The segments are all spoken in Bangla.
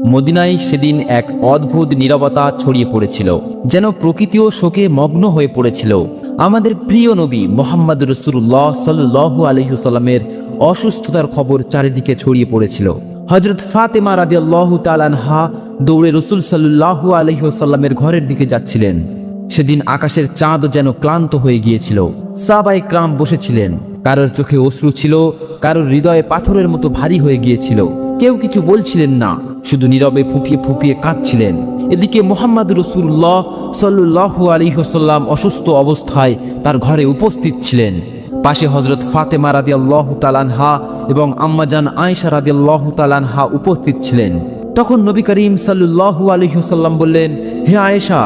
মদিনায় সেদিন এক অদ্ভুত নীরবতা ছড়িয়ে পড়েছিল, যেন প্রকৃতিও শোকে মগ্ন হয়ে পড়েছিল। আমাদের প্রিয় নবী মুহাম্মদ রাসূলুল্লাহ সাল্লাল্লাহু আলাইহি ওয়াসাল্লামের অসুস্থতার খবর চারিদিকে ছড়িয়ে পড়েছিল। হযরত ফাতেমা রাদিয়াল্লাহু তাআলা আনহা দৌড়ে রাসূল সাল্লাল্লাহু আলাইহি ওয়াসাল্লামের ঘরের দিকে যাচ্ছিলেন। সেদিন আকাশের চাঁদ যেন ক্লান্ত হয়ে গিয়েছিল। সাহাবায়ে কেরাম বসেছিলেন, কারোর চোখে অশ্রু ছিল, কারোর হৃদয়ে পাথরের মতো ভারী হয়ে গিয়েছিল। কেউ কিছু বলছিলেন না, শুধু নীরবে ফুঁপিয়ে ফুঁপিয়ে কাঁদছিলেন। এদিকে মুহাম্মদ রাসূলুল্লাহ সাল্লাল্লাহু আলাইহি ওয়াসাল্লাম অসুস্থ অবস্থায় তার ঘরে উপস্থিত ছিলেন। পাশে হযরত ফাতেমা রাদিয়াল্লাহু তাআলা আনহা এবং আম্মাজান আয়েশা রাদিয়াল্লাহু তাআলা আনহা উপস্থিত ছিলেন। তখন নবী করিম সাল্লাল্লাহু আলাইহি ওয়াসাল্লাম বললেন, হে আয়েশা,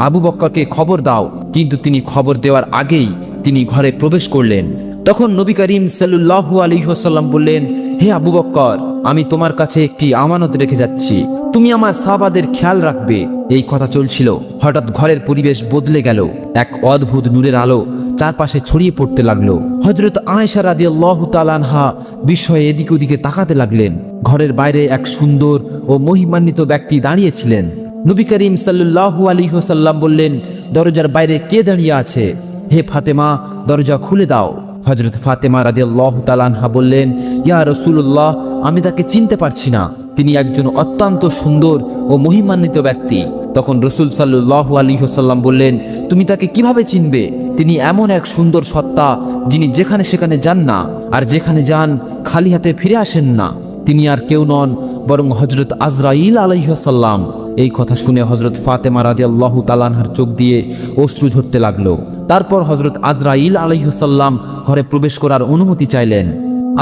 আবু বকরকে খবর দাও। কিন্তু তিনি খবর দেওয়ার আগেই তিনি ঘরে প্রবেশ করলেন। তখন নবী করিম সাল্লাল্লাহু আলাইহি ওয়াসাল্লাম বললেন, হে আবু বকর, আমি তোমার কাছে একটি আমানত রেখে যাচ্ছি, তুমি আমার সাহাবাদের খেয়াল রাখবে। এই কথা চলছিল, হঠাৎ ঘরের পরিবেশ বদলে গেল। এক অদ্ভুত নূরের আলো চারপাশে ছড়িয়ে পড়তে লাগলো। হযরত আয়েশা রাদিয়াল্লাহু তাআলা আনহা বিস্ময়ে এদিকে ওদিকে তাকাতে লাগলেন। ঘরের বাইরে এক সুন্দর ও মহিমান্বিত ব্যক্তি দাঁড়িয়েছিলেন। নবী করিম সাল্লাল্লাহু আলাইহি ওয়াসাল্লাম বললেন, দরজার বাইরে কে দাঁড়িয়ে আছে? হে ফাতেমা, দরজা খুলে দাও। হযরত ফাতেমা রাদিয়াল্লাহু তাআলা আনহা বললেন, ইয়া রাসূলুল্লাহ, আমি তাকে চিনতে পারছি না। তিনি একজন অত্যন্ত সুন্দর ও মহিমান্বিত ব্যক্তি। তখন রাসূল সাল্লাল্লাহু আলাইহি ওয়াসাল্লাম বললেন, তুমি তাকে কিভাবে চিনবে? তিনি এমন এক সুন্দর সত্তা, যিনি যেখানে সেখানে যান না, আর যেখানে যান খালি হাতে ফিরে আসেন না। তিনি আর কেউ নন, বরং হযরত আজরাইল আলাইহিস সালাম। এই কথা শুনে হযরত ফাতেমা রাদিয়াল্লাহু তাআলা আনহার চোখ দিয়ে অশ্রু ঝরতে লাগলো। তারপর হযরত আজরাইল আলাইহিস সালাম ঘরে প্রবেশ করার অনুমতি চাইলেন।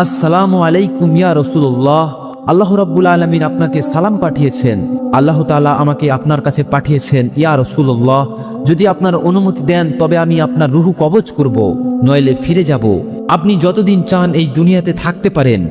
আসসালামু আলাইকুম ইয়া রাসূলুল্লাহ, আল্লাহ রাব্বুল আলামিন আপনাকে সালাম পাঠিয়েছেন। আল্লাহ তাআলা আমাকে আপনার কাছে পাঠিয়েছেন ইয়া রাসূলুল্লাহ। যদি আপনার অনুমতি দেন তবে আমি আপনার রূহ কবজ করব, নইলে ফিরে যাব। আপনি যতদিন চান এই দুনিয়াতে থাকতে পারেন।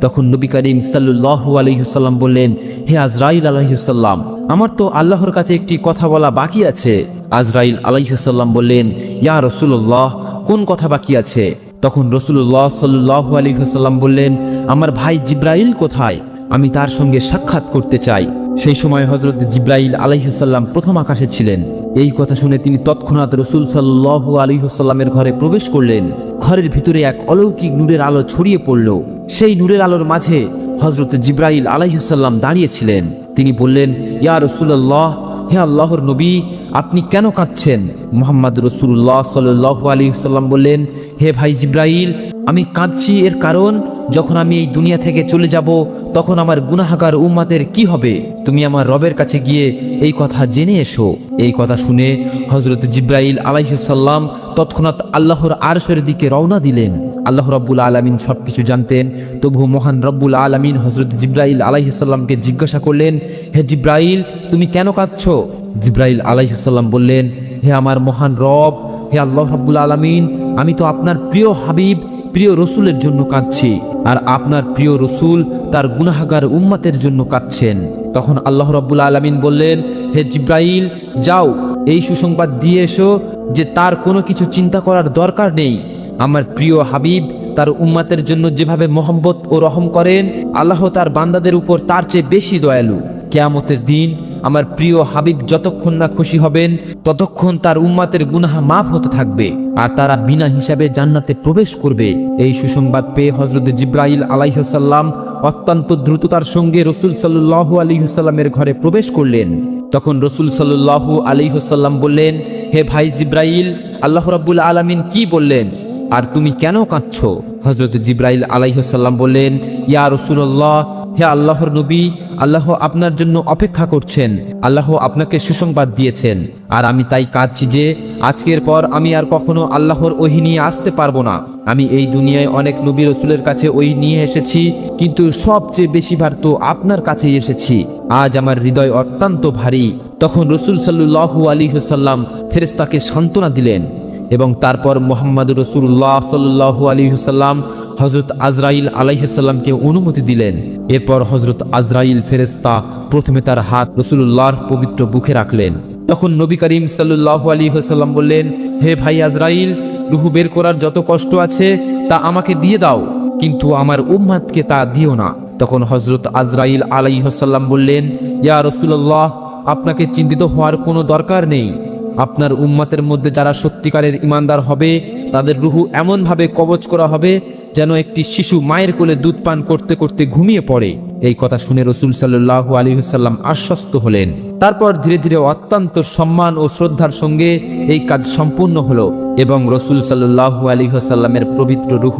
তখন নবী করিম সাল্লাল্লাহু আলাইহি ওয়াসাল্লাম বললেন, হে আজরাইল আলাইহিস সালাম, আমার তো আল্লাহর কাছে একটি কথা বলা বাকি আছে। আজরাইল আলাইহিস সালাম বললেন, ইয়া রাসূলুল্লাহ, কোন কথা বাকি আছে? তখন রাসূলুল্লাহ সাল্লাল্লাহু আলাইহি ওয়াসাল্লাম বললেন, আমার ভাই জিবরাইল কোথায়? আমি তার সঙ্গে সাক্ষাৎ করতে চাই। সেই সময় হযরত জিবরাইল আলাইহিস সালাম প্রথম আকাশে ছিলেন। এই কথা শুনে তিনি তৎক্ষণাৎ রাসূল সাল্লাল্লাহু আলাইহি ওয়াসাল্লামের ঘরে প্রবেশ করলেন। ঘরের ভিতরে এক অলৌকিক নূরের আলো ছড়িয়ে পড়ল। সেই নূরের আলোর মাঝে হযরত জিবরাইল আলাইহিস সালাম দাঁড়িয়েছিলেন। তিনি বললেন, ইয়া রাসূলুল্লাহ, হে আল্লাহর নবী, আপনি কেন কাঁদছেন? মুহাম্মদ রাসূলুল্লাহ সাল্লাল্লাহু আলাইহি ওয়াসাল্লাম বললেন, হে ভাই জিবরাইল, আমি কাঁদছি এর কারণ, যখন আমি এই দুনিয়া থেকে চলে যাব তখন আমার গুনাহগার উম্মতের কি হবে? তুমি আমার রবের কাছে গিয়ে এই কথা জেনে এসো। এই কথা শুনে হযরত জিবরাইল আলাইহিস সালাম তৎক্ষণাৎ আল্লাহর আরশের দিকে রওনা দিলেন। আল্লাহ রাব্বুল আলামিন সবকিছু জানতেন, তবু মহান রব্বুল আলামিন হযরত জিবরাইল আলাইহিস সালামকে জিজ্ঞাসা করলেন, হে জিবরাইল, তুমি কেন কাঁদছো? জিবরাইল আলাইহিস সালাম বললেন, হে আমার মহান রব, হে আল্লাহ রাব্বুল আলামিন, আমি তো আপনার প্রিয় হাবিব প্রিয় রসুলের জন্য কাঁদছি, আর আপনার প্রিয় রসুল তার গুনাহগার উম্মতের জন্য কাঁদছেন। তখন আল্লাহ রাব্বুল আলামিন বললেন, হে জিবরাইল, যাও এই সুসংবাদ দিয়ে এসো যে তার কোনো কিছু চিন্তা করার দরকার নেই। আমার প্রিয় হাবিব তার উম্মতের জন্য যেভাবে মহব্বত ও রহম করেন, আল্লাহ তার বান্দাদের উপর তার চেয়ে বেশি দয়ালু। কিয়ামতের দিন আমার প্রিয় হাবিব যতক্ষণ না খুশি হবেন ততক্ষণ তার উম্মতের গুনাহ মাফ হতে থাকবে, আর তারা বিনা হিসাবে জান্নাতে প্রবেশ করবে। এই সুসংবাদ পেয়ে হযরত জিবরাইল আলাইহিস সালাম অত্যন্ত দ্রুততার সঙ্গে রাসূল সাল্লাল্লাহু আলাইহি ওয়াসাল্লামের ঘরে প্রবেশ করলেন। তখন রাসূল সাল্লাল্লাহু আলাইহি ওয়াসাল্লাম বললেন, হে ভাই জিবরাইল, আল্লাহ রাব্বুল আলামিন কি বললেন, আর তুমি কেন কাঁদছো? হযরত জিবরাইল আলাইহিস সালাম বললেন, ইয়া রাসূলুল্লাহ, হে আল্লাহর নবী, আল্লাহ আপনার জন্য অপেক্ষা করছেন। আল্লাহ আপনাকে সুসংবাদ দিয়েছেন, আর আমি তাই কাঁদছি যে আজকের পর আমি আর কখনো আল্লাহর ওহী নিয়ে আসতে পারবো না। আমি এই দুনিয়ায় অনেক নবী রাসূলের কাছে ওহী নিয়ে এসেছি, কিন্তু সবচেয়ে বেশিবার তো আপনার কাছেই এসেছি। আজ আমার হৃদয় অত্যন্ত ভারী। তখন রাসূল সাল্লাল্লাহু আলাইহি ওয়াসাল্লাম ফেরেশতাকে সান্ত্বনা দিলেন এবং তারপর মুহাম্মদ রাসূলুল্লাহ সাল্লাল্লাহু আলাইহি ওয়াসাল্লাম হযরত আজরাইল আলাইহিস সালামকে অনুমতি দিলেন। এরপর হযরত আজরাইল ফেরেশতা প্রথমে তার হাত রাসূলুল্লাহর পবিত্র বুকে রাখলেন। তখন নবী করিম সাল্লাল্লাহু আলাইহি ওয়াসাল্লাম বললেন, হে ভাই আজরাইল, রূহ বের করার যত কষ্ট আছে তা আমাকে দিয়ে দাও, কিন্তু আমার উম্মতকে তা দিও না। তখন হযরত আজরাইল আলাইহিস সালাম বললেন, ইয়া রাসূলুল্লাহ, আপনাকে চিন্তিত হওয়ার কোনো দরকার নেই। আপনার উম্মতের মধ্যে যারা সত্যিকারের ঈমানদার হবে তাদের রূহ এমনভাবে কবজ করা হবে যেন একটি শিশু মায়ের কোলে দুধ পান করতে করতে ঘুমিয়ে পড়ে। এই কথা শুনে রাসূল সাল্লাল্লাহু আলাইহি ওয়াসাল্লাম আশ্বস্ত হলেন। তারপর ধীরে ধীরে অত্যন্ত সম্মান ও শ্রদ্ধার সঙ্গে এই কাজ সম্পূর্ণ হলো এবং রাসূল সাল্লাল্লাহু আলাইহি ওয়াসাল্লামের পবিত্র রূহ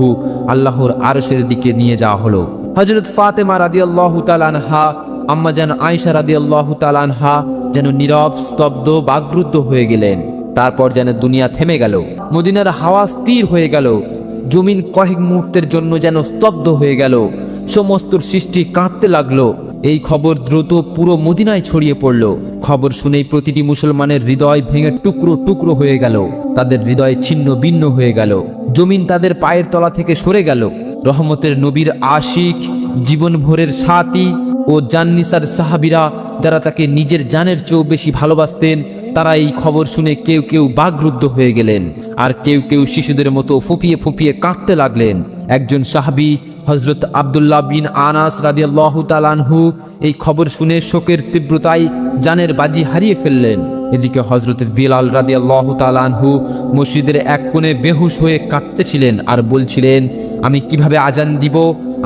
আল্লাহর আরশের দিকে নিয়ে যাওয়া হলো। হযরত ফাতেমা রাদিয়াল্লাহু তাআলা আনহা, আম্মা জান আয়েশা রাদিয়াল্লাহু তাআলা আনহা যেন নীরব, স্তব্ধ, বাকরুদ্ধ হয়ে গেলেন। তারপর যেন দুনিয়া থেমে গেল, মদিনার হাওয়া স্থির হয়ে গেল, জমিন কয়েক মুহূর্তের জন্য যেন স্তব্ধ হয়ে গেল, সমস্ত সৃষ্টি কাঁদতে লাগলো। এই খবর দ্রুত পুরো মদিনায় ছড়িয়ে পড়ল। খবর শুনেই প্রতিটি মুসলমানের হৃদয় ভেঙে টুকরো টুকরো হয়ে গেল, তাদের হৃদয় ছিন্ন ভিন্ন হয়ে গেল, জমিন তাদের পায়ের তলা থেকে সরে গেল। রহমতের নবীর আশিক, জীবন ভোরের সাথী ও জান্নিসার সাহাবীরা যারা তাকে নিজের জানের চেয়েও বেশি ভালোবাসতেন, তারা এই খবর শুনে কেউ কেউ বাকরুদ্ধ হয়ে গেলেন, আর কেউ কেউ শিশুদের মতো ফুঁপিয়ে ফুঁপিয়ে কাঁদতে লাগলেন। একজন সাহাবী হযরত আব্দুল্লাহ বিন আনাস রাদিয়াল্লাহু তাআলা আনহু এই খবর শুনে শোকের তীব্রতায় জানের বাজি হারিয়ে ফেললেন। এদিকে হযরত বিলাল রাদিয়াল্লাহু তাআলা আনহু মসজিদের এক কোণে বেহুশ হয়ে কাঁদতেছিলেন আর বলছিলেন, আমি কিভাবে আজান দিব,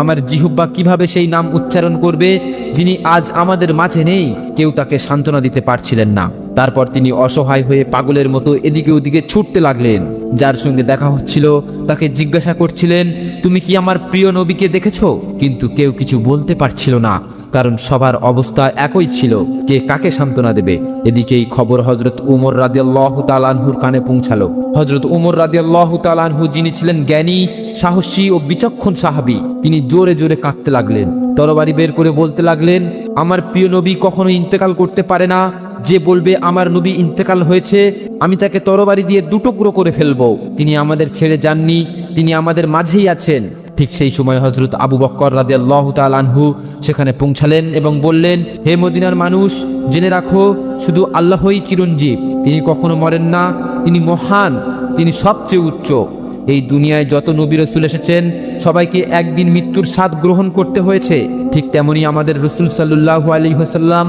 আমার জিহ্বা কিভাবে সেই নাম উচ্চারণ করবে যিনি আজ আমাদের মাঝে নেই। কেউ তাকে সান্ত্বনা দিতে পারছিলেন না। তারপর তিনি অসহায় হয়ে পাগলের মতো এদিকে ওদিকে ছুটতে লাগলেন। যার সঙ্গে দেখা হচ্ছিল তাকে জিজ্ঞাসা করছিলেন, তুমি কি আমার প্রিয় নবীকে দেখেছো? কিন্তু কেউ কিছু বলতে পারছিল না, কারণ সবার অবস্থা একই ছিল, কে কাকে সান্ত্বনা দেবে। এদিকে এই খবর হযরত উমর রাদিয়াল্লাহু তাআলা আনহুর কানে পৌঁছালো। হযরত উমর রাদিয়াল্লাহু তাআলা আনহু, যিনি ছিলেন জ্ঞানী, সাহসী ও বিচক্ষণ সাহাবী, তিনি জোরে জোরে কাঁদতে লাগলেন, তরবারি বের করে বলতে লাগলেন, আমার প্রিয় নবী কখনো ইন্তেকাল করতে পারে না। যে বলবে আমার নবী ইন্তেকাল হয়েছে, আমি তাকে তরবারি দিয়ে দুটুকরো করে ফেলবো। তিনি আমাদের ছেড়ে যাননি, তিনি আমাদের মাঝেই আছেন। ঠিক সেই সময় হযরত আবু বকর রাদিয়াল্লাহু তাআলা আনহু সেখানে পৌঁছালেন এবং বললেন, হে মদিনার মানুষ, জেনে রাখো, শুধু আল্লাহই চিরঞ্জীব, তিনি কখনো মরেন না, তিনি মহান, তিনি সবচেয়ে উচ্চ। এই দুনিয়ায় যত নবী রাসূল এসেছেন সবাইকে একদিন মৃত্যুর স্বাদ গ্রহণ করতে হয়েছে। ঠিক তেমনি আমাদের রাসূল সাল্লাল্লাহু আলাইহি ওয়াসাল্লাম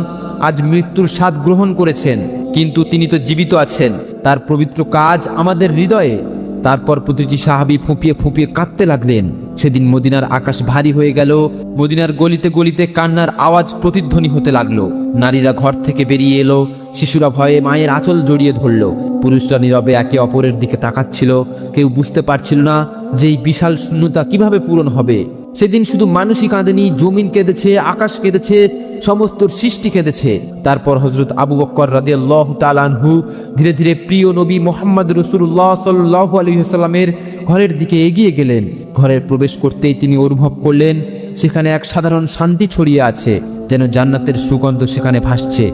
আজ মৃত্যুর স্বাদ গ্রহণ করেছেন, কিন্তু তিনি তো জীবিত আছেন, তার পবিত্র কাজ আমাদের হৃদয়ে। তারপর প্রতিটি সাহাবী ফুঁপিয়ে ফুঁপিয়ে কাঁদতে লাগলেন। সেদিন মদিনার আকাশ ভারী হয়ে গেল, মদিনার গলিতে গলিতে কান্নার আওয়াজ প্রতিধ্বনি হতে লাগলো। নারীরা ঘর থেকে বেরিয়ে এলো, শিশুরা ভয়ে মায়ের আঁচল জড়িয়ে ধরল, পুরুষরা নীরবে একে অপরের দিকে তাকাচ্ছিল। কেউ বুঝতে পারছিল না যে এই বিশাল শূন্যতা কিভাবে পূরণ হবে। সেদিন শুধু মানুষই কাঁদেনি, জমিন কেঁদেছে, আকাশ কেঁদেছে, সমস্ত সৃষ্টি কেঁদেছে। তারপর হযরত আবু বকর রাদিয়াল্লাহু তাআলা আনহু ধীরে ধীরে প্রিয় নবী মুহাম্মদ রাসূলুল্লাহ সাল্লাল্লাহু আলাইহি ওয়াসাল্লামের ঘরের দিকে এগিয়ে গেলেন। ঘরে প্রবেশ করতেই তিনি অনুভব করলেন সেখানে এক সাধারণ শান্তি ছড়িয়ে আছে, যেন জান্নাতের সুগন্ধ সেখানে ভাসছে।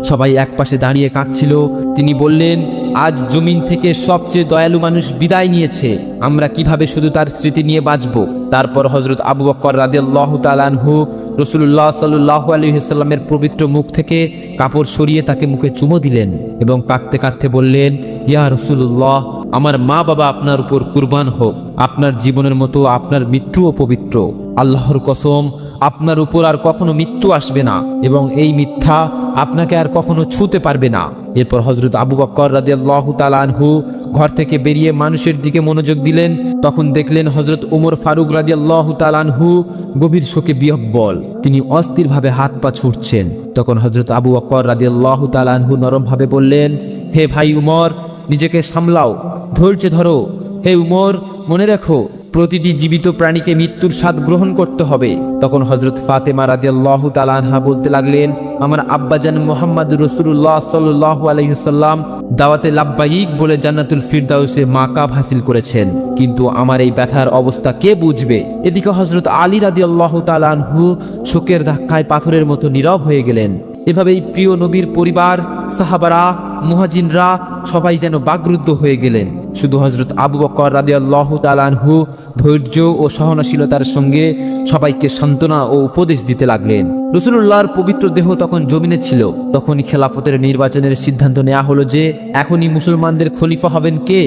সবাই একপাশে দাঁড়িয়ে কাঁদছিল। তিনি বললেন, আজ জমিন থেকে সবচেয়ে দয়ালু মানুষ বিদায় নিয়েছে, আমরা কিভাবে শুধু তার স্মৃতি নিয়ে বাঁচব। তারপর হযরত আবু বকর রাদিয়াল্লাহু তাআলা আনহু রাসূলুল্লাহ সাল্লাল্লাহু আলাইহি ওয়াসাল্লামের পবিত্র মুখ থেকে কাপড় সরিয়ে তাকে মুখে চুমো দিলেন এবং কাঁদতে কাঁদতে বললেন, ইয়া রাসূলুল্লাহ, আমার মা বাবা আপনার উপর কুরবান হোক, আপনার জীবনের মতো আপনার মৃত্যুও পবিত্র। আল্লাহর কসম, আপনার উপর আর কখনো মৃত্যু আসবে না এবং এই মিথ্যা আপনাকে আর কখনো ছুঁতে পারবে না। এরপর হযরত আবু বকর রাদিয়াল্লাহু তাআলা আনহু ঘর থেকে বেরিয়ে মানুষের দিকে মনোযোগ দিলেন। তখন দেখলেন হযরত ওমর ফারুক রাদিয়াল্লাহু তাআলা আনহু গভীর শোকে বিহ্বল, তিনি অস্থিরভাবে হাত পা ছুটছেন। তখন হযরত আবু বকর রাদিয়াল্লাহু তাআলা আনহু নরমভাবে বললেন, হে ভাই উমর, নিজেকে সামলাও, ধৈর্য ধরো। হে উমর, মনে রাখো, প্রতিটি জীবিত প্রাণীকে মৃত্যুর স্বাদ গ্রহণ করতে হবে। তখন হযরত ফাতেমা রাদিয়াল্লাহু তাআলা আনহা বলতে লাগলেন, আমার আব্বাজান মুহাম্মদ রাসূলুল্লাহ সাল্লাল্লাহু আলাইহি ওয়াসাল্লাম দাওয়াতে লাব্বাইক বলে জান্নাতুল ফিরদাউসে মাকাব হাসিল করেছেন, কিন্তু আমার এই ব্যথার অবস্থা কে বুঝবে। এদিকে হযরত আলী রাদিয়াল্লাহু তাআলা আনহু শোকের ধাক্কায় পাথরের মতো নীরব হয়ে গেলেন। এভাবেই প্রিয় নবীর পরিবার, সাহাবারা, মুহাজিররা সবাই যেন বাকরুদ্ধ হয়ে গেলেন। শুধু হযরত আবু বকর রাদিয়াল্লাহু তাআলা আনহু ধৈর্য ও সহনশীলতার সঙ্গে সবাইকে সান্ত্বনা ও উপদেশ দিতে লাগলেন। রাসূলুল্লাহর পবিত্র দেহ তখন জমিনে ছিল। তখনই খেলাফতের নির্বাচনের সিদ্ধান্ত নেওয়া হলো যে এখনই মুসলমানদের খলিফা হবেন কে।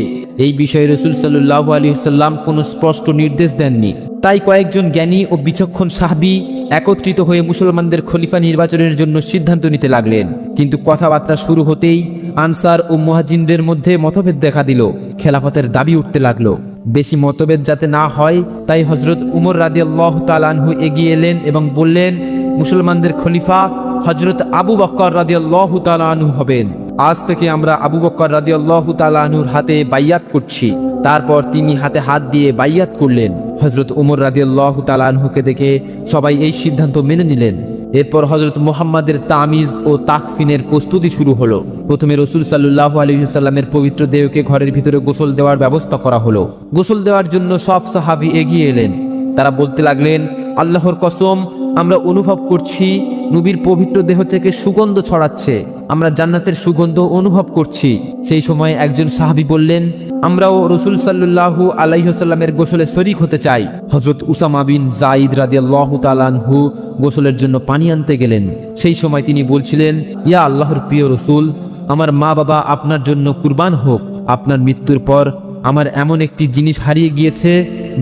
এই বিষয়ে রাসূল সাল্লাল্লাহু আলাইহি ওয়াসাল্লাম কোনো স্পষ্ট নির্দেশ দেননি। তাই কয়েকজন জ্ঞানী ও বিচক্ষণ সাহাবী একত্রিত হয়ে মুসলমানদের খলিফা নির্বাচনের জন্য সিদ্ধান্ত নিতে লাগলেন। কিন্তু কথাবার্তা শুরু হতেই আনসার ও মুহাজিরদের মধ্যে মতভেদ দেখা দিল। খেলাফতের দাবি উঠতে লাগলো। বেশি মতভেদ যাতে না হয় তাই হযরত উমর রাদিয়াল্লাহু তাআলা আনহু এগিয়ে এলেন এবং বললেন, মুসলমানদের খলিফা হযরত আবু বকর রাদিয়াল্লাহু তাআলা আনহু হবেন। আজ থেকে আমরা আবু বকর রাদিয়াল্লাহু তাআলা আনহুর হাতে বাইয়াত করছি। তারপর তিনি হাতে হাত দিয়ে বাইয়াত করলেন। হযরত উমর রাদিয়াল্লাহু তাআলা আনহুকে দেখে সবাই এই সিদ্ধান্ত মেনে নিলেন। এরপর হযরত মুহাম্মাদের তামিজ ও তাকফিনের প্রস্তুতি শুরু হলো। প্রথমে রাসূল সাল্লাল্লাহু আলাইহি ওয়াসাল্লামের পবিত্র দেহকে ঘরের ভিতরে গোসল দেওয়ার ব্যবস্থা করা হলো। গোসল দেওয়ার জন্য সব সাহাবী এগিয়ে এলেন। তারা বলতে লাগলেন, আল্লাহর কসম, আমরা অনুভব করছি নবীর পবিত্র দেহ থেকে সুগন্ধ ছড়াচ্ছে। আমরা জান্নাতের সুগন্ধ অনুভব করছি। সেই সময় একজন সাহাবী বললেন, আমরাও রাসূল সাল্লাল্লাহু আলাইহি ওয়াসাল্লামের গোসলে শরীক হতে চাই। হযরত উসামা বিন যায়েদ রাদিয়াল্লাহু তাআলা আনহু গোসলের জন্য পানি আনতে গেলেন। সেই সময় তিনি বলছিলেন, ইয়া আল্লাহর প্রিয় রাসূল, আমার মা বাবা আপনার জন্য কুরবান হোক। আপনার মৃত্যুর পর আমার এমন একটি জিনিস হারিয়ে গিয়েছে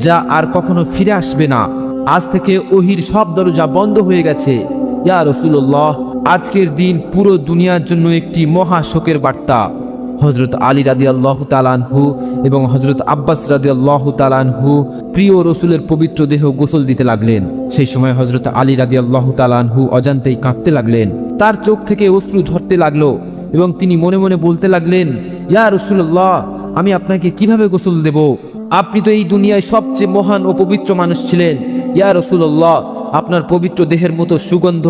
যা আর কখনো ফিরে আসবে না। আজ থেকে ওহির সব দরজা বন্ধ হয়ে গেছে। ইয়া রাসূলুল্লাহ, আজকের দিন পুরো দুনিয়ার জন্য একটি মহা শোকের বার্তা। হযরত আলী রাদিয়াল্লাহু তাআলা আনহু এবং হযরত আব্বাস রাদিয়াল্লাহু তাআলা আনহু প্রিয় রাসূলের পবিত্র দেহ গোসল দিতে লাগলেন। সেই সময় হযরত আলী রাদিয়াল্লাহু তাআলা আনহু অজান্তেই কাঁদতে লাগলেন। তার চোখ থেকে অশ্রু ঝরতে লাগলো এবং তিনি মনে মনে বলতে লাগলেন, ইয়া রাসূলুল্লাহ, আমি আপনাকে কিভাবে গোসল দেব? আপনি তো এই দুনিয়ায় সবচেয়ে মহান ও পবিত্র মানুষ ছিলেন। ইয়া রাসূলুল্লাহ, আপনার পবিত্র দেহের মতো সুগন্ধ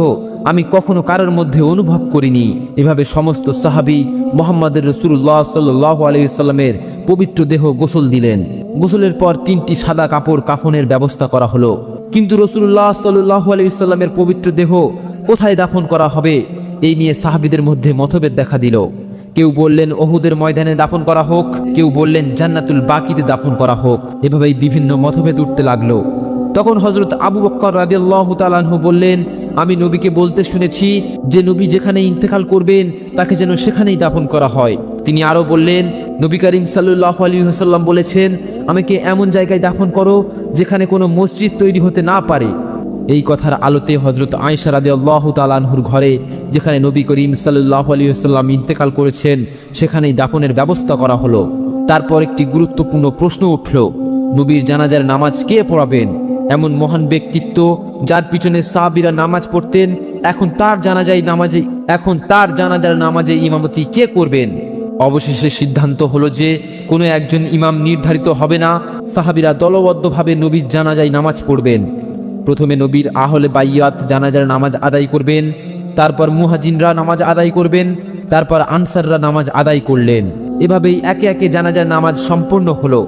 আমি কখনো কারোর মধ্যে অনুভব করিনি। এভাবে সমস্ত সাহাবী মুহাম্মদের রাসূলুল্লাহ সাল্লাল্লাহু আলাইহি ওয়াসাল্লামের পবিত্র দেহ গোসল দিলেন। গোসলের পর 3টি সাদা কাপড় কাফনের ব্যবস্থা করা হলো। কিন্তু রাসূলুল্লাহ সাল্লাল্লাহু আলাইহি ওয়াসাল্লামের পবিত্র দেহ কোথায় দাফন করা হবে এই নিয়ে সাহাবীদের মধ্যে মতভেদ দেখা দিল। কেউ বললেন উহুদের ময়দানে দাফন করা হোক, কেউ বললেন জান্নাতুল বাকিতে দাফন করা হোক। এভাবেই বিভিন্ন মতভেদ উঠতে লাগলো। তখন হযরত আবু বকর রাদিয়াল্লাহু তাআলা আনহু বললেন, আমি নবীকে বলতে শুনেছি যে নবী যেখানে ইন্তেকাল করবেন তাকে যেন সেখানেই দাফন করা হয়। তিনি আরও বললেন, নবী করিম সাল্লাল্লাহু আলাইহি ওয়াসাল্লাম বলেছেন, আমাকে এমন জায়গায় দাফন করো যেখানে কোনো মসজিদ তৈরি হতে না পারে। এই কথার আলোতে হযরত আয়েশা রাদিয়াল্লাহু তাআলা আনহুর ঘরে, যেখানে নবী করিম সাল্লাল্লাহু আলাইহি ওয়াসাল্লাম ইন্তেকাল করেছেন, সেখানেই দাফনের ব্যবস্থা করা হলো। তারপর একটি গুরুত্বপূর্ণ প্রশ্ন উঠল, নবীর জানাজার নামাজ কে পড়াবেন? এমন মহান ব্যক্তিত্ব যার পিছনে সাহাবীরা নামাজ পড়তেন, এখন তার জানাজার নামাজে ইমামতি কে করবেন? অবশেষে সিদ্ধান্ত হলো যে কোনো একজন ইমাম নির্ধারিত হবে না। সাহাবীরা দলবদ্ধভাবে নবীর জানাজায় নামাজ পড়বেন। প্রথমে নবীর আহলে বাইয়াত জানাজার নামাজ আদায় করবেন, তারপর মুহাজিররা নামাজ আদায় করবেন, তারপর আনসাররা নামাজ আদায় করলেন। এভাবেই একে একে জানাজার নামাজ সম্পূর্ণ হলো।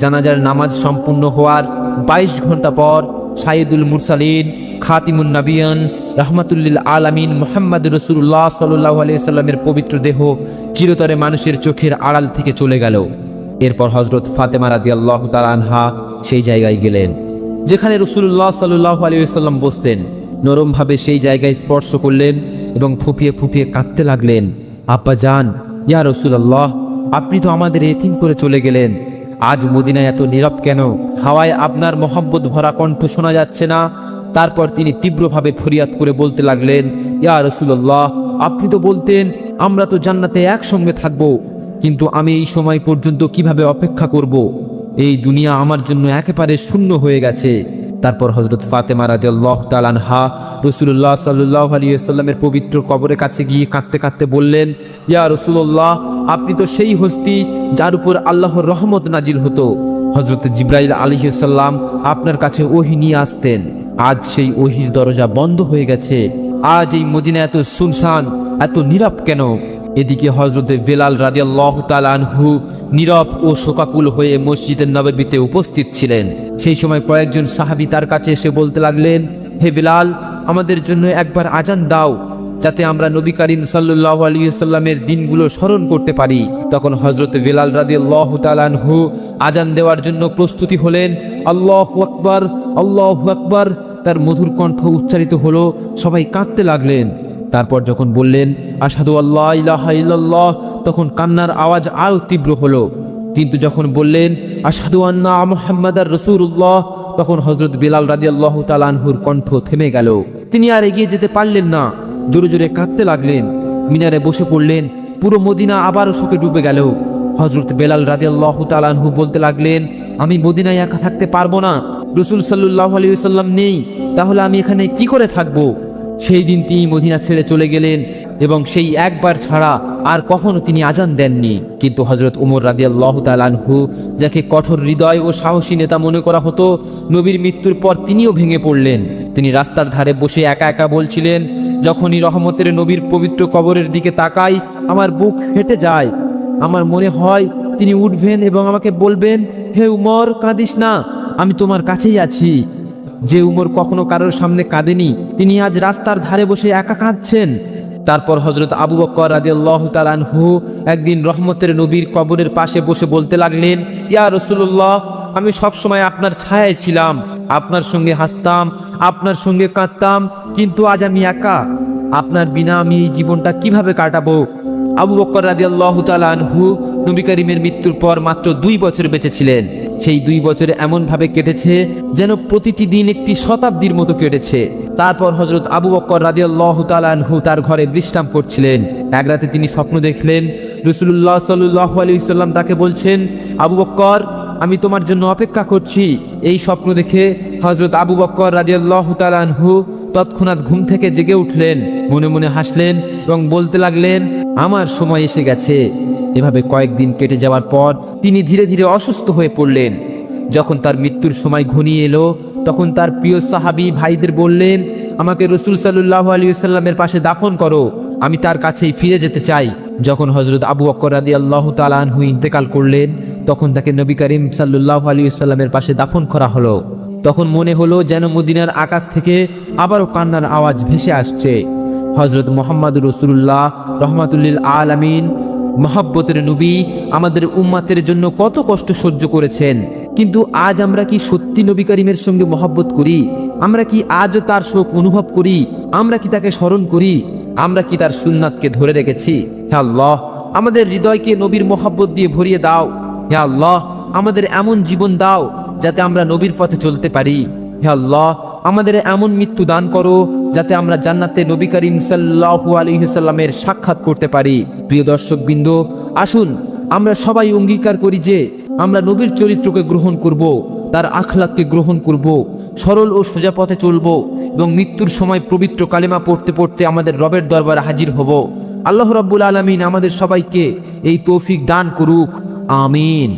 জানাজার নামাজ সম্পূর্ণ হওয়ার 22 ঘন্টা পর সাইয়্যিদুল মুরসালিন, খাতিমুন নবিয়্যিন, রাহমাতুল আলামিন মুহাম্মদ রাসূলুল্লাহ সাল্লাল্লাহু আলাইহি সাল্লামের পবিত্র দেহ চিরতরে মানুষের চোখের আড়াল থেকে চলে গেল। এরপর হযরত ফাতেমা রাদিয়াল্লাহু তাআলা আনহা সেই জায়গায় গেলেন যেখানে রাসূলুল্লাহ সাল্লাল্লাহু আলাইহি সাল্লাম বসতেন। নরমভাবে সেই জায়গায় স্পর্শ করলেন এবং ফুঁপিয়ে ফুঁপিয়ে কাঁদতে লাগলেন, আব্বা জান, ইয়া রাসূলুল্লাহ, আপনি তো আমাদের এতিম করে চলে গেলেন। আজ মদিনায় এত নীরব কেন? হাওয়ায় আপনার মহব্বত ভরা কণ্ঠ শোনা যাচ্ছে না। তারপর তিনি তীব্রভাবে ফরিয়াদ করে বলতে লাগলেন, ইয়া রাসূলুল্লাহ, আপনি তো বলতেন আমরা তো জান্নাতে একসঙ্গে থাকব, কিন্তু আমি এই সময় পর্যন্ত কিভাবে অপেক্ষা করব? এই দুনিয়া আমার জন্য একেবারে শূন্য হয়ে গেছে। তারপর হযরত ফাতেমা রাদিয়াল্লাহু তাআলা আনহা রাসূলুল্লাহ সাল্লাল্লাহু আলাইহি ওয়াসাল্লামের পবিত্র কবরের কাছে গিয়ে কাঁদতে কাঁদতে বললেন, ইয়া রাসূলুল্লাহ, আপনি তো সেই হস্তি যার উপর আল্লাহর রহমত নাজিল হতো। হযরত জিবরাইল আলাইহিস সালাম আপনার কাছে ওহী নিয়ে আসতেন। আজ সেই ওহীর দরজা বন্ধ হয়ে গেছে। আজ এই মদিনা এত সুনসান, এত নীরব কেন? এদিকে হযরত বেলাল রাদিয়াল্লাহু তাআলা আনহু নীরব ও শোকাকুল হয়ে মসজিদের নববীতে উপস্থিত ছিলেন। সেই সময় কয়েকজন সাহাবী তার কাছে এসে বলতে লাগলেন, হে বেলাল, আমাদের জন্য একবার আজান দাও, যাতে আমরা নবী করিম সাল্লাল্লাহু আলাইহি ওয়াসাল্লামের দিনগুলো স্মরণ করতে পারি। তখন হযরত বেলাল রাদিয়াল্লাহু তাআলা আনহু আজান দেওয়ার জন্য প্রস্তুতি হলেন। আল্লাহু আকবার, আল্লাহু আকবার, তার মধুর কণ্ঠ উচ্চারিত হলো। সবাই কাঁদতে লাগলেন। তারপর যখন বললেন আশহাদু আল্লা ইলাহা ইল্লাল্লাহ, তখন কান্নার আওয়াজ আরও তীব্র হলো। কিন্তু যখন বললেন আশহাদু আন্না মুহাম্মাদার রাসূলুল্লাহ, তখন হযরত বেলাল রাদিয়াল্লাহু তাআলা আনহুর কণ্ঠ থেমে গেল। তিনি আর এগিয়ে যেতে পারলেন না, জোরে জোরে কাঁদতে লাগলেন, মিনারে বসে পড়লেন। পুরো মদিনা আবারও শোকে ডুবে গেল। হযরত বেলাল রাদিয়াল্লাহু তাআলা আনহু বলতে লাগলেন, আমি মদিনায় একা থাকতে পারবো না, রাসূল সাল্লাল্লাহু আলাইহি ওয়াসাল্লাম নেই, তাহলে আমি এখানে কি করে থাকবো? সেই দিন তিনি মদিনা ছেড়ে চলে গেলেন এবং সেই একবার ছাড়া আর কখনো তিনি আজান দেননি। কিন্তু হযরত ওমর রাদিয়াল্লাহু তাআলা আনহু, যাকে কঠোর হৃদয় ও সাহসী নেতা মনে করা হতো, নবীর মৃত্যুর পর তিনিও ভেঙে পড়লেন। তিনি রাস্তার ধারে বসে একা একা বলছিলেন, যখনই রহমতের নবীর পবিত্র কবরের দিকে তাকাই আমার বুক ফেটে যায়। আমার মনে হয় তিনি উঠবেন এবং আমাকে বলবেন, হে উমর, কাঁদিস না, আমি তোমার কাছেই আছি। যে উমর কখনো কারোর সামনে কাঁদেনি, তিনি আজ রাস্তার ধারে বসে একা কাঁদছেন। তারপর হযরত আবু বকর রাদিয়াল্লাহু তাআলা আনহু একদিন রহমতের নবীর কবরের পাশে বসে বলতে লাগলেন, ইয়া রাসূলুল্লাহ, আমি সবসময় আপনার ছায়ায় ছিলাম, আপনার সঙ্গে হাসতাম, আপনার সঙ্গে কাঁদতাম, কিন্তু আজ আমি একা। আপনার বিনা আমি এই জীবনটা কিভাবে কাটাবো? আবু বকর রাদিয়াল্লাহু তাআলা আনহু নবী করিমের মৃত্যুর পর মাত্র 2 বছর বেঁচে ছিলেন। সেই 2 বছরে এমনভাবে কেটেছে যেন প্রতিটি দিন একটি শতাব্দীর মতো কেটেছে। তারপর হযরত আবু বকর রাদিয়াল্লাহু তাআলা আনহু তার ঘরে বিশ্রাম করছিলেন। এক রাতে তিনি স্বপ্ন দেখলেন, রাসূলুল্লাহ সাল্লাল্লাহু আলাইহি ওয়াসাল্লাম তাকে বলছেন, আবু বকর, আমি তোমার জন্য অপেক্ষা করছি। এই স্বপ্ন দেখে হযরত আবু বকর রাদিয়াল্লাহু তাআলা আনহু তৎক্ষণাৎ ঘুম থেকে জেগে উঠলেন, মনে মনে হাসলেন এবং বলতে লাগলেন, আমার সময় এসে গেছে। এভাবে কয়েকদিন কেটে যাওয়ার পর তিনি ধীরে ধীরে অসুস্থ হয়ে পড়লেন। যখন তার মৃত্যুর সময় ঘনিয়ে এলো, তখন তার প্রিয় সাহাবী ভাইদের বললেন, আমাকে রাসূল সাল্লাল্লাহু আলাইহি ওয়াসাল্লামের পাশে দাফন করো, আমি তার কাছেই ফিরে যেতে চাই। যখন হযরত আবু বকর রাদিয়াল্লাহু তাআলা আনহু ইন্তেকাল করলেন, তখন তাকে নবী করিম সাল্লাল্লাহু আলাইহি ওয়াসাল্লামের পাশে দাফন করা হলো। তখন মনে হলো যেন মদিনার আকাশ থেকে আবারও কান্নার আওয়াজ ভেসে আসছে। হযরত মুহাম্মদুর রাসূলুল্লাহ রাহমাতুল আলামিন, মহব্বতের নবী, আমাদের উম্মতের জন্য কত কষ্ট সহ্য করেছেন। কিন্তু আজ আমরা কি সত্যি নবী করিমের সঙ্গে মহব্বত করি? আমরা কি আজও তার শোক অনুভব করি? আমরা কি তাকে স্মরণ করি? আমরা কি তার সুন্নাতকে ধরে রেখেছি? হে আল্লাহ, আমাদের হৃদয়কে নবীর মহব্বত দিয়ে ভরিয়ে দাও। হে আল্লাহ, আমাদের এমন জীবন দাও যাতে আমরা নবীর পথে চলতে পারি। হে আল্লাহ, আমাদের এমন মৃত্যু দান করো যাতে আমরা জান্নাতে নবী করিম সাল্লাল্লাহু আলাইহি ওয়াসাল্লামের সাক্ষাৎ করতে পারি। প্রিয় দর্শকবৃন্দ, আসুন আমরা সবাই অঙ্গীকার করি যে আমরা নবীর চরিত্রকে গ্রহণ করব, তার আখলাককে গ্রহণ করব, সরল ও সোজা পথে চলব এবং মৃত্যুর সময় পবিত্র কালেমা পড়তে পড়তে আমাদের রবের দরবারে হাজির হব। আল্লাহ রাব্বুল আলামিন আমাদের সবাইকে এই তৌফিক দান করুক। আমিন।